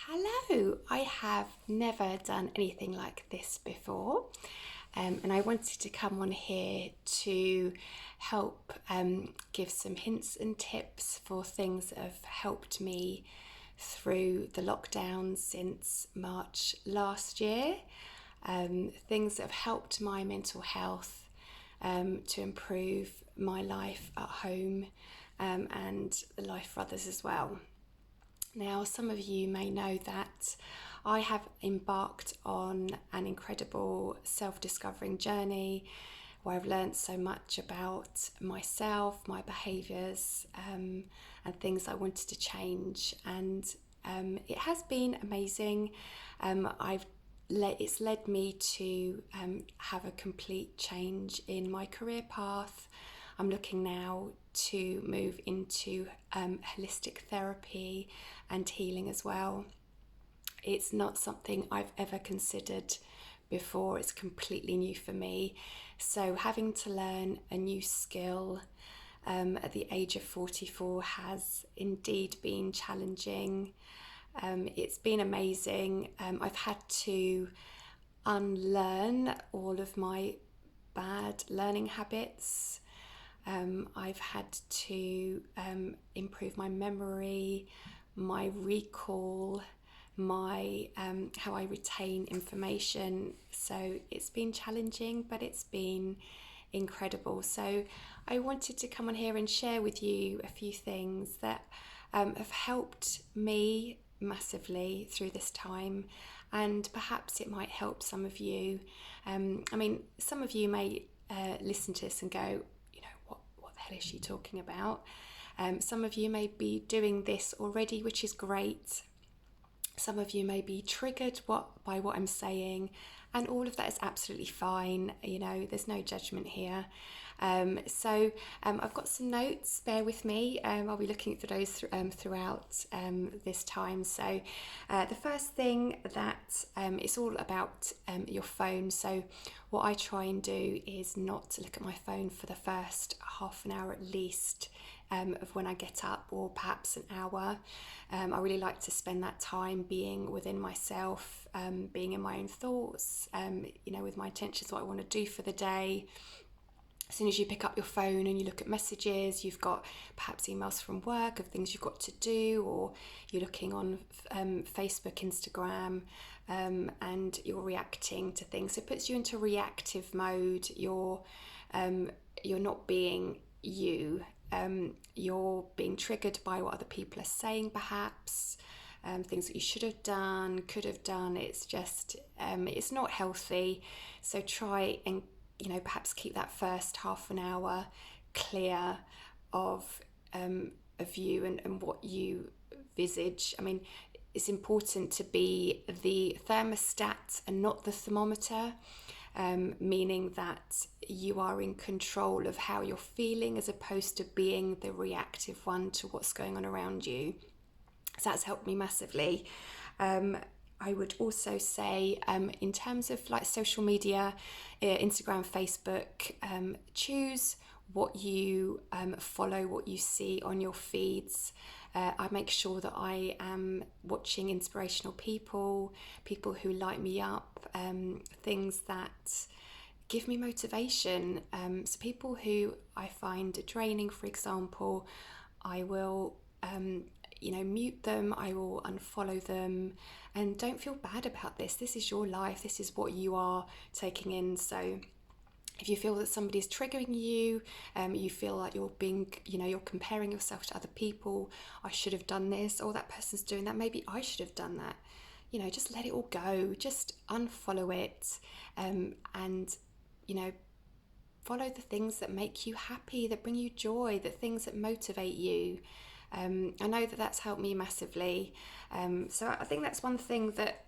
Hello, I have never done anything like this before, and I wanted to come on here to help give some hints and tips for things that have helped me through the lockdown since March last year. Things that have helped my mental health to improve my life at home and the life for others as well. Now, some of you may know that I have embarked on an incredible self discovering journey where I've learned so much about myself, my behaviours, and things I wanted to change. And it has been amazing. It's led me to have a complete change in my career path. I'm looking now to move into holistic therapy and healing as well. It's not something I've ever considered before, it's completely new for me. So, having to learn a new skill at the age of 44 has indeed been challenging. It's been amazing. I've had to unlearn all of my bad learning habits. I've had to improve my memory, my recall, my how I retain information. So it's been challenging, but it's been incredible. So I wanted to come on here and share with you a few things that have helped me massively through this time, and perhaps it might help some of you. Some of you may listen to this and go, what the hell is she talking about? Some of you may be doing this already, which is great. Some of you may be triggered by what I'm saying, and all of that is absolutely fine. There's no judgment here. I've got some notes, bear with me. I'll be looking through those throughout this time. So the first thing that it's all about your phone. So what I try and do is not to look at my phone for the first half an hour at least of when I get up, or perhaps an hour. I really like to spend that time being within myself, being in my own thoughts, with my intentions, what I want to do for the day. As soon as you pick up your phone and you look at messages, you've got perhaps emails from work of things you've got to do, or you're looking on Facebook, Instagram, and you're reacting to things. So it puts you into reactive mode. You're not being you. You're being triggered by what other people are saying, perhaps. Things that you should have done, could have done. It's just, it's not healthy. So try and perhaps keep that first half an hour clear of you and what you visage. It's important to be the thermostat and not the thermometer, meaning that you are in control of how you're feeling as opposed to being the reactive one to what's going on around you. So that's helped me massively. I would also say, in terms of like social media, Instagram, Facebook, choose what you follow, what you see on your feeds. I make sure that I am watching inspirational people who light me up, things that give me motivation. So people who I find draining, for example, I will mute them, I will unfollow them, and don't feel bad about this. This is your life, this is what you are taking in. So if you feel that somebody's triggering you, you feel like you're being, you're comparing yourself to other people, I should have done this, or that person's doing that, maybe I should have done that. Just let it all go, just unfollow it, and follow the things that make you happy, that bring you joy, the things that motivate you. I know that that's helped me massively. So I think that's one thing that,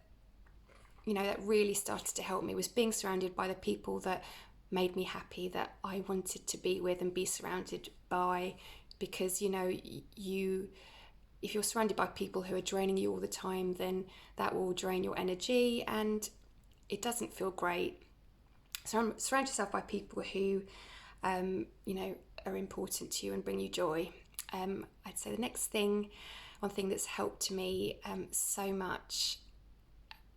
that really started to help me, was being surrounded by the people that made me happy, that I wanted to be with and be surrounded by. Because, if you're surrounded by people who are draining you all the time, then that will drain your energy and it doesn't feel great. So surround yourself by people who, are important to you and bring you joy. I'd say the next thing one thing that's helped me so much.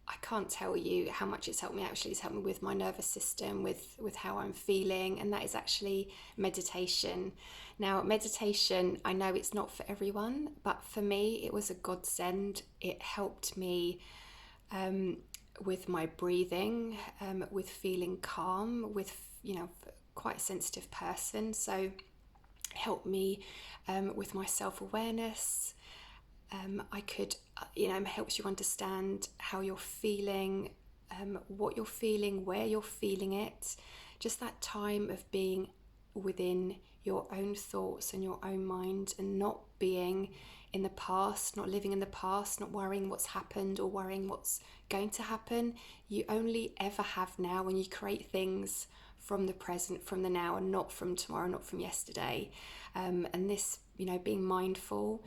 I can't tell you how much it's helped me. Actually, it's helped me with my nervous system, with how I'm feeling, and that is actually meditation. Now, meditation, I know it's not for everyone, but for me, it was a godsend. It helped me with my breathing, with feeling calm, with, quite a sensitive person. So it helped me with my self-awareness. I could, helps you understand how you're feeling, what you're feeling, where you're feeling it. Just that time of being within your own thoughts and your own mind, and not being in the past, not living in the past, not worrying what's happened or worrying what's going to happen. You only ever have now, when you create things from the present, from the now, and not from tomorrow, not from yesterday. And this, being mindful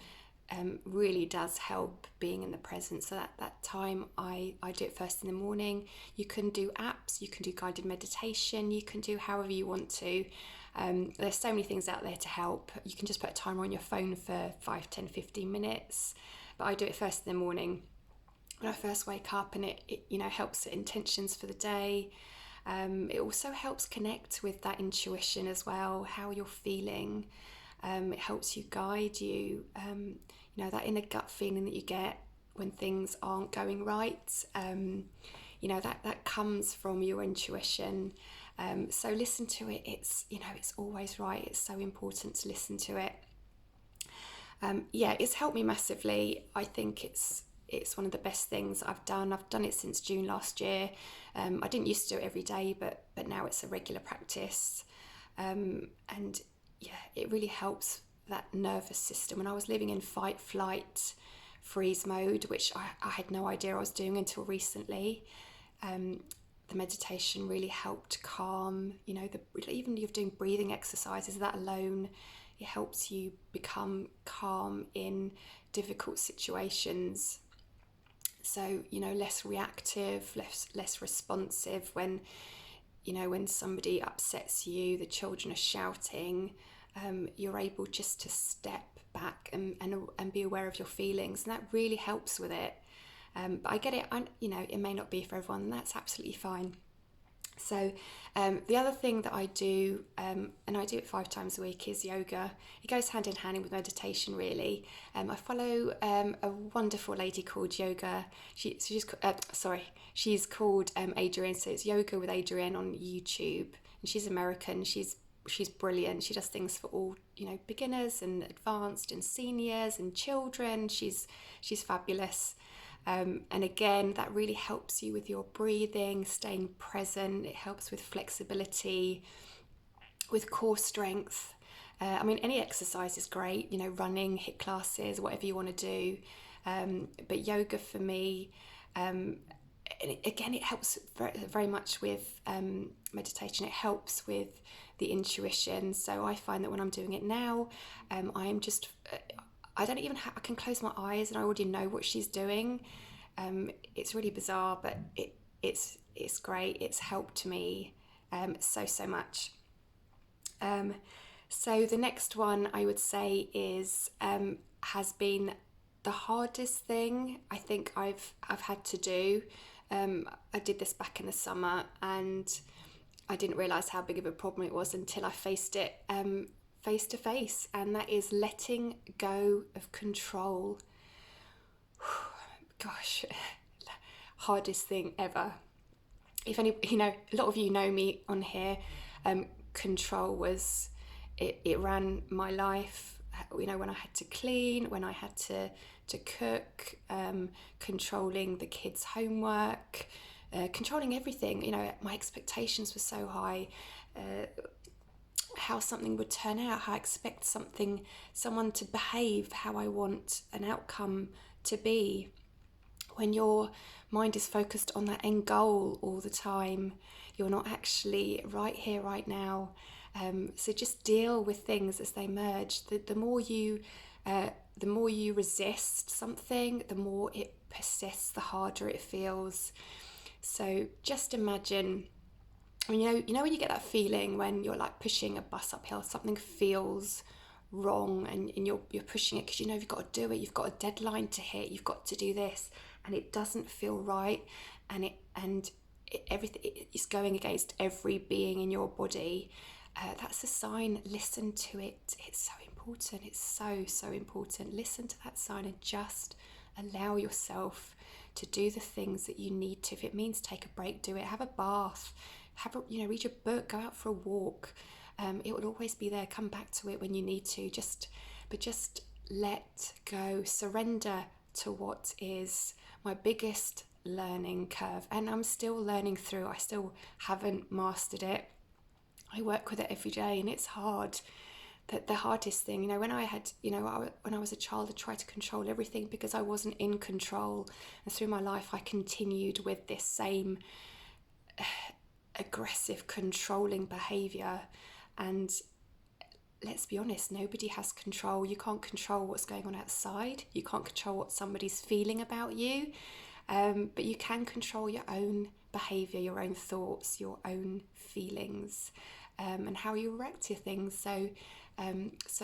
really does help being in the present. So that time I do it first in the morning. You can do apps, you can do guided meditation, you can do however you want to. There's so many things out there to help. You can just put a timer on your phone for 5, 10, 15 minutes. But I do it first in the morning when I first wake up, and it helps set intentions for the day. It also helps connect with that intuition as well, how you're feeling. It helps you guide you, that inner gut feeling that you get when things aren't going right. That comes from your intuition. So listen to it. It's always right. It's so important to listen to it. It's helped me massively. I think it's one of the best things I've done. I've done it since June last year. I didn't used to do it every day, but now it's a regular practice. It really helps that nervous system. When I was living in fight, flight, freeze mode, which I had no idea I was doing until recently, the meditation really helped calm, even if you're doing breathing exercises, that alone, it helps you become calm in difficult situations. So, less reactive, less responsive when somebody upsets you, the children are shouting, you're able just to step back and be aware of your feelings, and that really helps with it. But I get it, it may not be for everyone, and that's absolutely fine. So the other thing that I do, and I do it 5 times a week, is yoga. It goes hand in hand with meditation, really. I follow a wonderful lady called Yoga. She's called Adrienne. So it's Yoga with Adrienne on YouTube, and she's American. She's brilliant. She does things for all, beginners and advanced and seniors and children. She's fabulous. And again, that really helps you with your breathing, staying present. It helps with flexibility, with core strength. Any exercise is great, running, HIIT classes, whatever you want to do. But yoga for me, again, it helps very, very much with meditation. It helps with the intuition. So I find that when I'm doing it now, I don't even I can close my eyes and I already know what she's doing. It's really bizarre, but it's great. It's helped me so much. So the next one I would say has been the hardest thing I think I've had to do. I did this back in the summer, and I didn't realise how big of a problem it was until I faced it face to face, and that is letting go of control. Gosh, hardest thing ever. If any, a lot of you know me on here. Control was it ran my life. When I had to clean, when I had to cook, controlling the kids' homework, controlling everything. My expectations were so high. How something would turn out, how I expect someone to behave, how I want an outcome to be. When your mind is focused on that end goal all the time, you're not actually right here, right now. So just deal with things as they merge. The more you resist something, the more it persists, the harder it feels. So just imagine, when you get that feeling when you're like pushing a bus uphill, something feels wrong, and you're pushing it because you know you've got to do it, you've got a deadline to hit, you've got to do this, and it doesn't feel right, and everything is going against every being in your body, that's a sign. Listen to it. It's so important. It's so important. Listen to that sign and just allow yourself to do the things that you need to. If it means take a break, do it. Have a bath. Read your book. Go out for a walk. It will always be there. Come back to it when you need to. Just let go. Surrender to what is. My biggest learning curve, and I'm still learning through. I still haven't mastered it. I work with it every day, and it's hard. The hardest thing, when I was a child, I tried to control everything because I wasn't in control, and through my life I continued with this same aggressive, controlling behaviour. And let's be honest, nobody has control. You can't control what's going on outside. You can't control what somebody's feeling about you, but you can control your own behaviour, your own thoughts, your own feelings, and how you react to things. So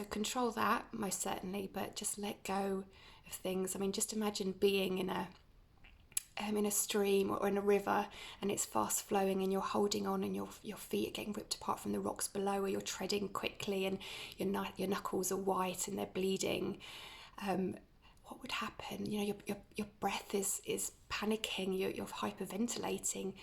control that, most certainly, but just let go of things. I mean, just imagine being in a stream or in a river, and it's fast flowing, and you're holding on, and your feet are getting ripped apart from the rocks below, or you're treading quickly, and your knuckles are white and they're bleeding. What would happen? Your breath is panicking. You're hyperventilating.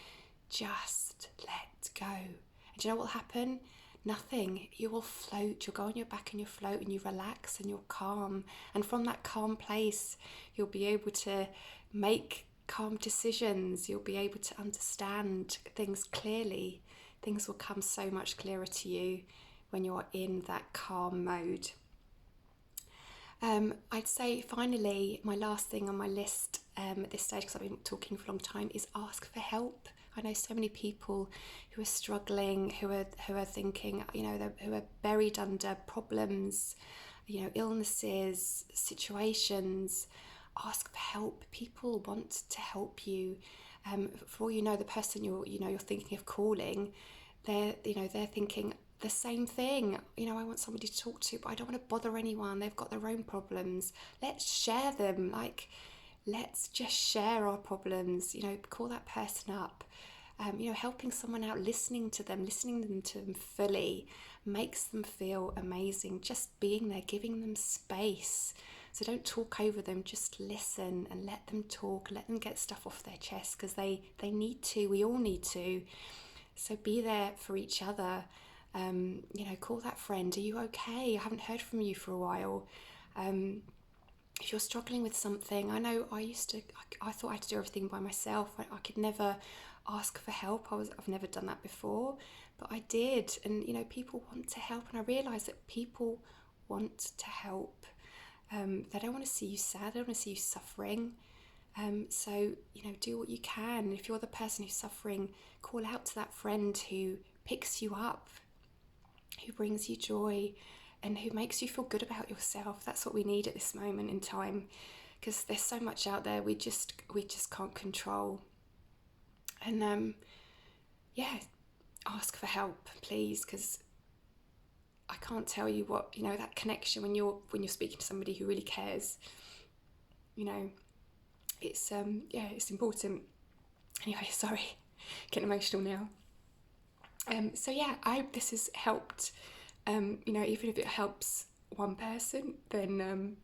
Just let go. And do you know what will happen? Nothing. You will float. You'll go on your back and you float, and you relax and you're calm. And from that calm place, you'll be able to make calm decisions. You'll be able to understand things clearly. Things will come so much clearer to you when you're in that calm mode. I'd say finally, my last thing on my list at this stage, because I've been talking for a long time, is ask for help. I know so many people who are struggling, who are thinking, who are buried under problems, illnesses, situations. Ask for help. People want to help you. For all you know, the person you're thinking of calling, they're thinking the same thing. I want somebody to talk to, but I don't want to bother anyone. They've got their own problems. Let's share them. Let's just share our problems. Call that person up. Helping someone out, listening to them fully makes them feel amazing. Just being there, giving them space. So don't talk over them, just listen and let them talk, let them get stuff off their chest, because they need to, we all need to. So be there for each other. Call that friend. Are you okay? I haven't heard from you for a while. If you're struggling with something, I know I thought I had to do everything by myself. I could never ask for help. I've never done that before, but I did. And people want to help, and I realised that people want to help. They don't want to see you sad. They don't want to see you suffering. So do what you can. If you're the person who's suffering, call out to that friend who picks you up, who brings you joy, and who makes you feel good about yourself. That's what we need at this moment in time, because there's so much out there we just can't control. And ask for help, please, because I can't tell you what, that connection when you're speaking to somebody who really cares, it's it's important. Anyway, sorry, getting emotional now. I hope this has helped. Even if it helps one person, then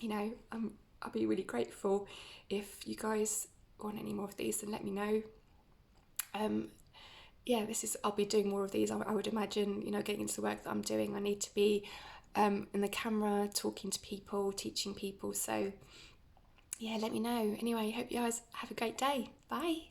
I'll be really grateful. If you guys want any more of these, then let me know. I'll be doing more of these. I would imagine, getting into the work that I'm doing, I need to be in the camera, talking to people, teaching people. So let me know. Anyway, hope you guys have a great day. Bye.